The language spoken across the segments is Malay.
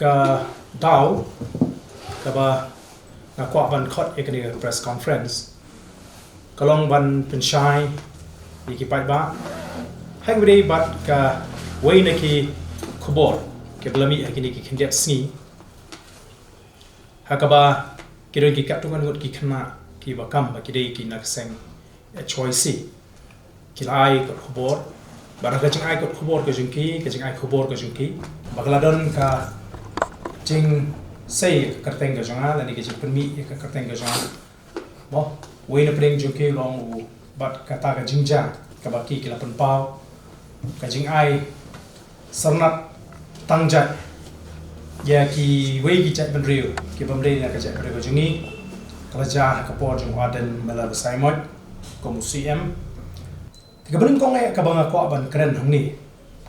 ka daw ka ba nakuha ban kot ikani press conference kalong ban pensyai ikipat ba hai gede bat ka way na ki khobor ke belami ikini ki khindiat sngi hakaba kidon ki kaptungan ngot ki khna ki bakam ba kidei ki nakseng choice kilai ko khobor barang kajing ai ko khobor ka jungki kajing ai khobor ka jungki bagladon ka jing sei karteng ka jonga lani ke jing permi ka karteng ka jonga bo way na pring jungki long bat kata ka jingja ka baki kila penpau kajing ai sarnat tangjat ya ki way ki chat benriu ki bamre na ka chat benriu ka jungi kerja ka por jung aden mala saimot ko museum tiga bening kong ka banga ko ban keren hangni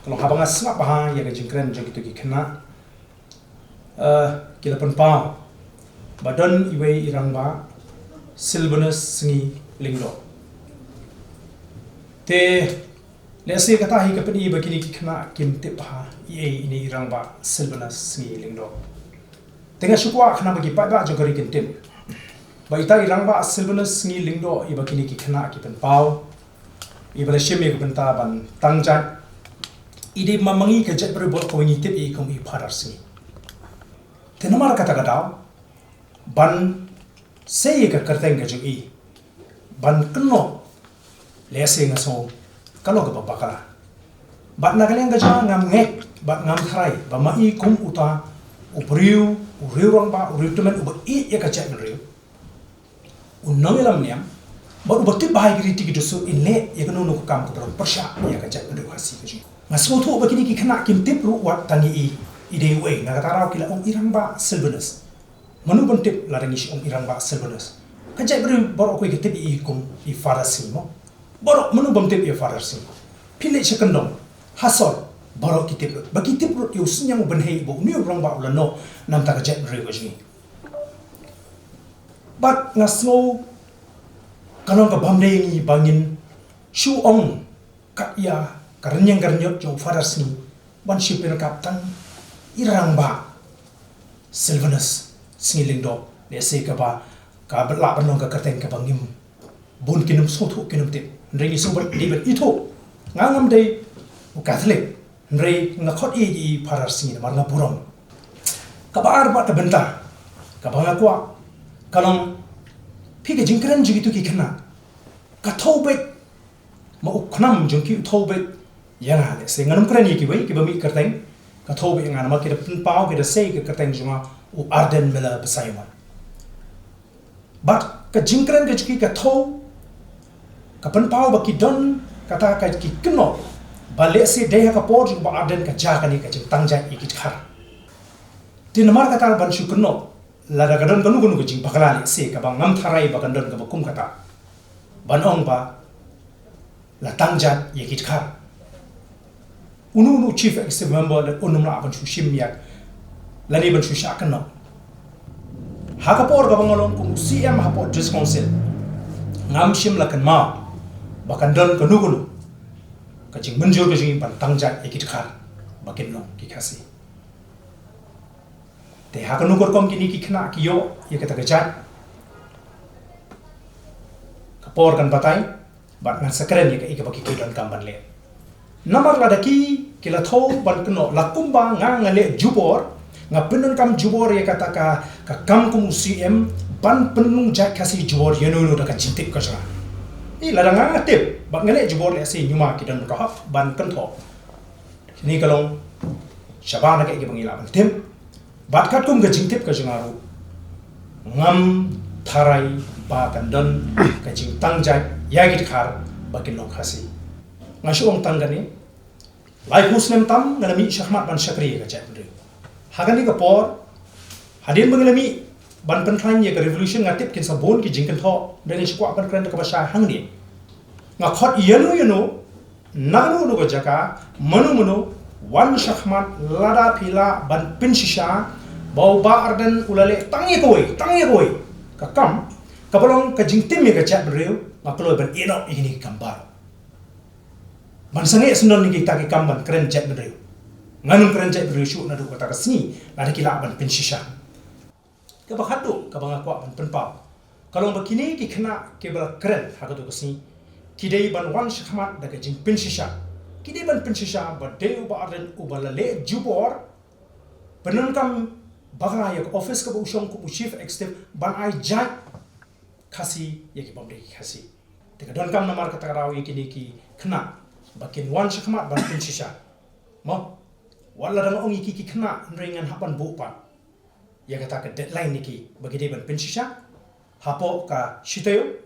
kalau habanga snap bah ya ka jing keren jung itu ki kena kila penpau badon iwe irangba silvanus sngi lingdo te lese kata hi kapani bakini ki kena kim te bah ye ini irangba silvanus sngi lingdo tengah syukwa kena bagi pada jogari kintin baita irangba silvanus sngi lingdo ibakini ki kena ki penpau ibala shime ki benta ban tangjan ide mamangi ka jet berbol ko ngi tip i kom i pharar sngi tenamar kata kata ban sei ka karteng ka jung i ban kno lese ngaso kalau ka bakala bat nagaleng ka jang ngam ngek bat ngam thrai ba mai kum uta upriu uriurang ba uriutumen uba i ya ka chat riu unangilam niam ba uba tip bahai kriti ki dusu inle ya ka nunu kam ka persha ya ka chat riu hasi ka jung ngaso thu ba kini ki khana kim tip ru wat tani i ide we na kataraw kila om irangba silvanus manu bon tip la rangi om irangba silvanus ka jai bru boro ko tip i kum i farasi mo boro manu bom tip i farasi pile chekandong hasol boro ki tip ba ki tip yu sinyang ben hei bo ni rangba la no nam ta ka jai bru wajni bat ngasno kanong ka bamde ngi bangin shu ong ka ya karnyang karnyot jo farasi ban shipin kaptan irangba silvanus sngilingdo lese ka ba ka bla banong ka karteng ka bangim bun kinum sothu kinum tip nrengi sobat dibet itu ngangam dei u catholic nrei ngakhot i parar singi mar na burom ka ba arba ta benta ka ba kwa kalong phi ka jingkran jigitu ki khna ka thobet ma u khnam jungki thobet yana le se nganum kran ki bai ki ba mi karteng ka thobe ngana ma kira pau kira sei ka kateng junga u arden mela besaima but ka jingkran ka chiki ka tho ka pau ba ki don kata ka ki kno bale se deha ka por ba arden ka ja ka ni ka jing tangja ikit khar tin mar kata ban shu kno la da gadon ganu ganu ka jing bakala le se ka ba ngam tharai ba gandon ka ba kum kata ban ong ba la tangja ikit khar unu chief executive member la unum la ban shim yak lani ban shu shakan no hakapor ga bangalon kum cm hapor dis council ngam shim la kan ma bakan don ko nugulu ka jing munjur ga jing ban tangja ekit khar bakin no ki khasi te hakan nugur kom kini ki khna ki yo ye kata ga chat kapor kan batai bat ngan sakren ye ka ikabaki ki don kam ban le namar ladaki kila tho ban kno lakumba nga ngale jubor nga penun kam jubor ya kata ka kam kum cm ban penung jak kasi jubor yenu da ka cintik ka jara i ladang nga tip ban ngale jubor le si nyuma ki dan ka ban kan tho ni kalong shabana ka ibangila ban tim bat kat kum ga cintik ka jara ngam tharai ba kan don ka jing tangjak ya git khar bakin no khasi ngashong tanggani lai husnem tam ngalami syahmat ban syakri ka chat bri hagani ka por hadin mengalami ban pentran ye ka revolution ngatip kin sabon ki jingkan tho dengan skwa ban kran ka basha hangni ngakhot yenu nanu no ka jaka manu wan syahmat lada pila ban pinshisha bau ba ardan ulale tangi koi ka kam kapalong ka jingtim ye ka chat bri ngaklo ban ino ini gambar ban sange sundon ni kita ki kamban keren jet bedriu nganun keranjai berishu na du kata kasni na kila ban pensisha ke bakhadu ka banga kwa ban penpau kalau begini ki kena ke bal keren hagatu kasni kidai ban wan shakmat daga jing pensisha kidai ban pensisha ba deu ba aren ubalale jubor penun kam baga yak office ka bu shong ku chief executive ban ai jai kasi yaki bamde kasi teka don kam namar kata rawi kini ki kena bakin wan shakmat ban pensisha mo wala dang ongi ki kena ringan hapan bupa ya kata ke deadline niki bagi dia ban pensisha hapo ka shitayo